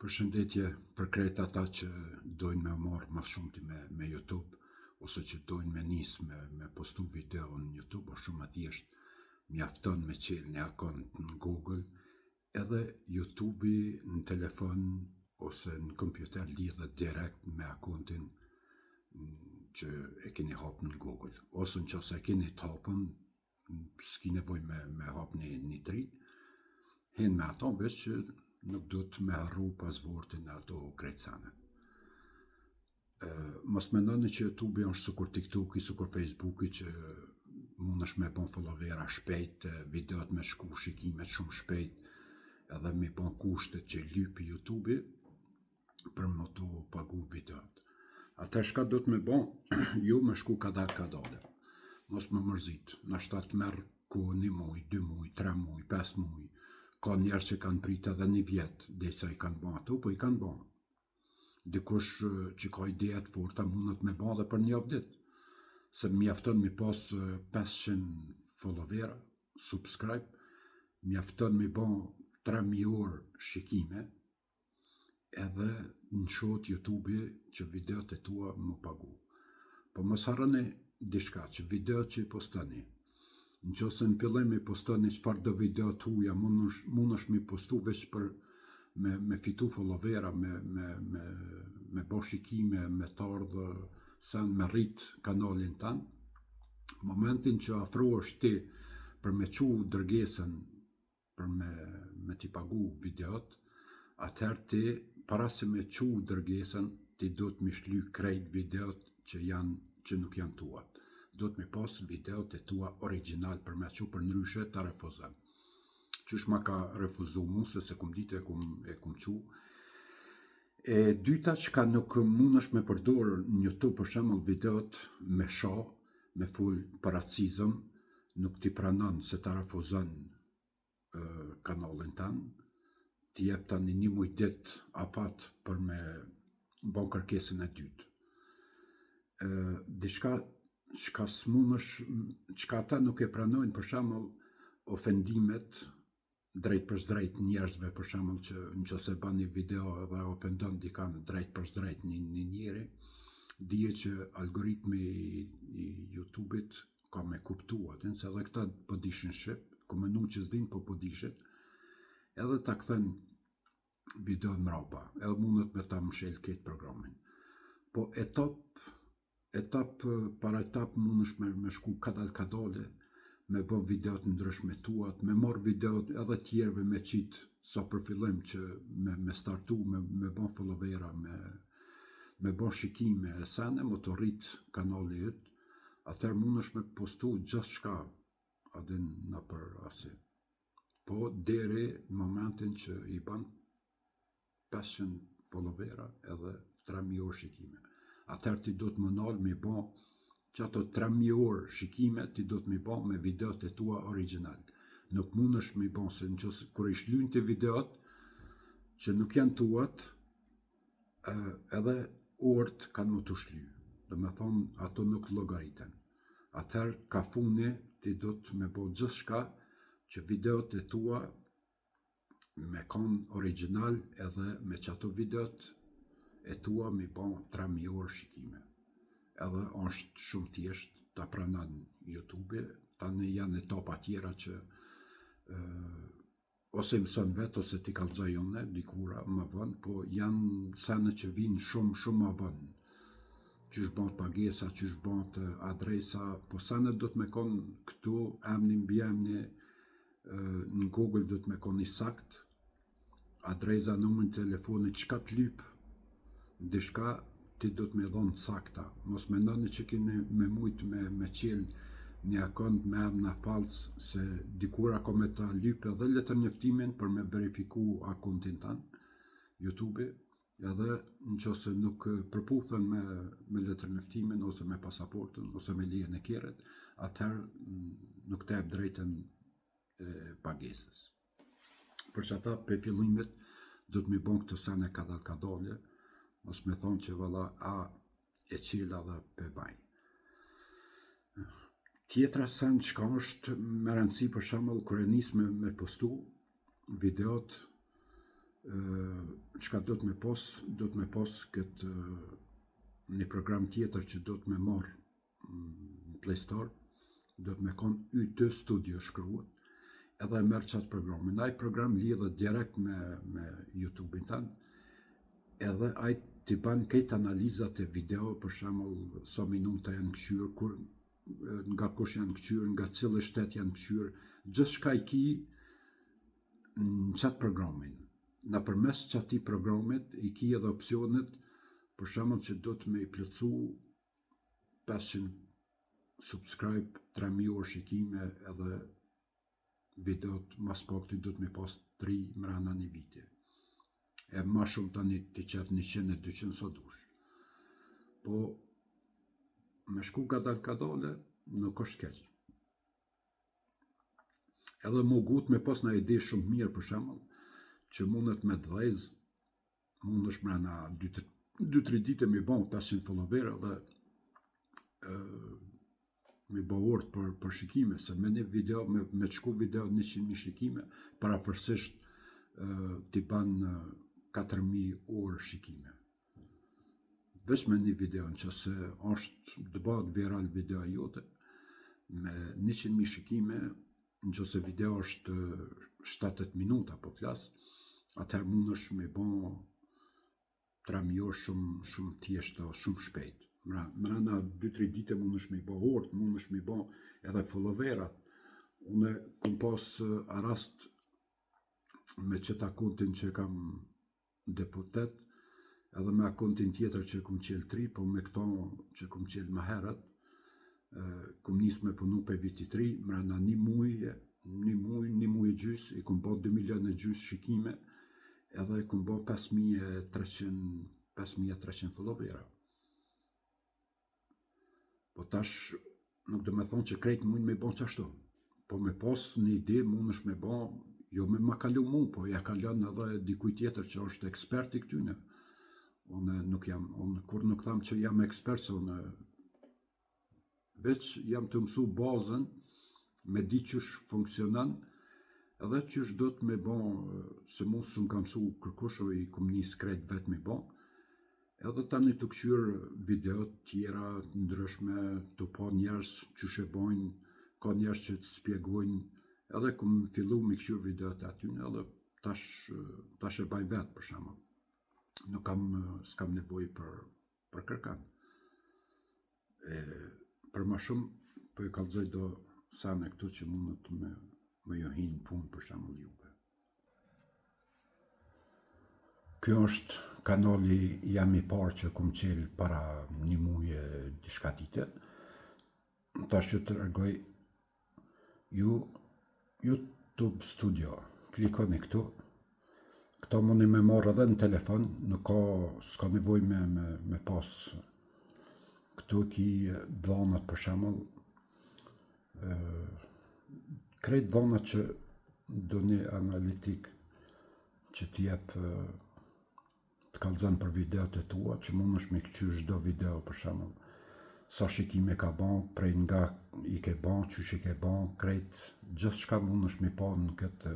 Përshëndetje për krejt ata që dojnë me marrë ma shumëti me YouTube, ose që dojnë me nisë me postu video në YouTube, o shumë thjesht mjafton me qelë një akont në Google, edhe YouTube-i në telefon ose në kompjuter lidhet direkt me akontin që e keni hapë në Google. Ose në qëse e keni të hapën, s'ki nevoj me hapë një tri, hen me ato veç që nuk do të me harru pasvortin e ato krejtësane. Mos mendoni që YouTube është sukur TikTok-i, sukur Facebook-i që mund është me bon followera shpejt, videot me shku shikimet shumë shpejt, edhe me bon kushtet që lypi YouTube-i për më të pagu videot. Ate shka do të me bon, ju me shku kadale. Mos më mërzit, nashta të merë ku 1 muj, 2 muj, 3 muj, 5 muj, ka njerës që kanë prit edhe 1 vjet, derisa i kanë bon ato, po i kanë bon. Dikush që ka ideja të forta mundet me bon dhe për 1 javë dit, se mjafton mi pas 500 followera, subscribe, mjafton mi bon 3000 orë shikime, edhe në shot YouTube-i që videot e tua më pagu. Po mos harroni dishka që videot që i postoni, në qëse në fillim i postoni qëfar do video të huja, mund është mi postu veç për me fitu followera, me bo shikime, me të ardhë sen me rrit kanalin tanë. Momentin që afro është ti për me qu dërgesën, për me ti pagu videot, atëherë ti, para se me qu dërgesën, ti do të mi shly krejt videot që nuk janë tuat. Do të me pas videot e tua original për me që për nryshe të refuzan. Qysh ma ka refuzu mu, se kum dit e kum qu. E dyta që nuk mund është me përdorë në YouTube për shembull videot me sha, me full paracizëm, nuk ti pranon se të refuzon kanalin tanë, ti jep tani 1 muj dit afat për me bon kërkesën e dytë. Dishka çka ata nuk e pranojnë, për shembull ofendimet drejt për drejt njerëzve, për shembull që nëse bën një video dhe ofendon dikan drejt për drejt një njeri, dije që algoritmi i YouTube-it ka me kuptu atin, se edhe këta po dishin shqip, ku menu që s'din po dishin, edhe ta kthen video në mrapa, edhe mundet me ta mshel këtë programin. Po etap para etap mund është me shku kadale, me bo videot ndryshme tuat, me marrë videot edhe tjerve me qitë sa për fillim që me startu, me bon followera, me bon shikime, e sene më të rrit kanali yt, atër mund është me postu gjithë shka adin në për asi. Po deri në momentin që i ban 500 followera edhe 3000 orë shikime. Atër ti do të më nalë me bo që ato 3000 orë shikime ti do të mi bo me videot e tua original. Nuk mund është mi bo, se në qësë kër i shlujnë të videot që nuk janë tuat, edhe orët kanë më të shluj. Dhe me thonë, ato nuk logariten. Atër ka funi ti do të me bo gjithë shka që videot e tua me kanë original edhe me që ato videot e tua mi bo 3000 orë shikime. Edhe është shumë thjesht ta pranon YouTube-i, tani janë etapa tjera që ose mëson vet ose ti kallxoj unë dikura më vonë, po janë sene që vinë shumë më vonë. Qysh bën pagesa, qysh bën adresa, po sene do të me konë këtu emni mbi emni, në Google do të me konë i sakt, adresa, numrin telefonit, çka të lyp, dishka ti do të me dhonë sakta. Mos mendoni që keni me mujt me qelë një akont me emna falc, se dikura ka me ta lyp edhe letër njoftimin për me verifiku akontin tanë, YouTube-i, edhe në qëse nuk përputhen me letër njoftimin, ose me pasaportën, ose me lijen e kjerët, atëherë nuk të jep drejten pagesës. Për që ata për fillimit do të mi bon këtë sene kadale, mos me thonë që valla a e qila dhe pe baj. Tjetra sen qka është me rëndësi për shembull kur e nis me postu videot çka do të me pos këtë një program tjetër që do të me marr në Play Store, do të me konë YT Studio shkruat, edhe e merr qatë programin. Ai program lidhet direkt me YouTube-in tanë, edhe ai t'i ban këtë analizat e video, për shembull sa minuta janë kqyr, nga kush janë kqyr, nga cilë shtet janë kqyr, gjithçka i ki në qatë programin. Nëpërmes qatij programit i ki edhe opsionet, për shembull që do të me i plotsu 500 subscribe, 3000 orë shikime, edhe videot mas pakti do të me pas 3 mrena një viti. E ma shumë tani t'i qef 100 e 200 sa dush. Po, me shku kadale, nuk është keq. Edhe mu gut me pas në ide shumë mirë, për shembull, që mundet me dhejz, mund është mrena 2-3 dite me bon 500 follower dhe me bo orë për shikime, se me një video, me të shku video 100.000 shikime, parafërsisht t'i ban 4.000 orë shikime. Veç me një video, në që se është dëbat viral video jote, me 100.000 shikime, në që se video është 7-8 minuta po flas, atëherë mund është me bo 3.000 orë shumë thjeshtë, shumë shpejt. Mrena 2-3 dite mund është me bo orë, mund është me bo edhe followerat. Une kom pas rast me qëta kontin që kam deputet, edhe me akontin tjetër që kom qelë 3, po me këto që kom qelë më herët, kom nisë me punu për viti 3, mrena një muj e gjys, i kom bo 2 milion e gjys shikime, edhe i kom bo 5.300 followera. Po tash, nuk do me thonë që krejt mund me bo qashtu, po me pas një ide mund është me bo, jo me ma kalu mu, po ja kalon edhe dikuj tjetër që është ekspert i këtyne. Unë kur nuk tham që jam ekspert, se unë veç jam të mësu bazën, me di qysh funksionan, edhe qysh do të me bo, se mu së më kam mësu kërkush, o i kom njës krejt vetë me bo, edhe tani të këshyr videot tjera ndryshme, të pa njerës qysh e bojnë, ka njerës që të spjegojnë, edhe kom fillu me këshyr videot aty, edhe tash e baj vetë për shembull. Nuk s'kam nevoj për kërkan. Për ma shumë, po e kallëzoj do sane këtu që mundet me johin punë për shembull juve. Kjo është kanali jam i parë që kom qelë para një muje diçka dite. Tash që të rregoj YouTube Studio. Klikoni këtu. Këto mundi me marrë edhe në telefon, s'ka nevoj me pas. Këtu ki dhonat për shembull. Krejt dhonat që do një analitik që t'jep të kallëzon për videot e tua, që mund është me këqyr çdo video për shembull. Sa shikime ka ban, prej nga i ke ban, qysh i ke ban, krejt, gjithçka mund është me pa në këtë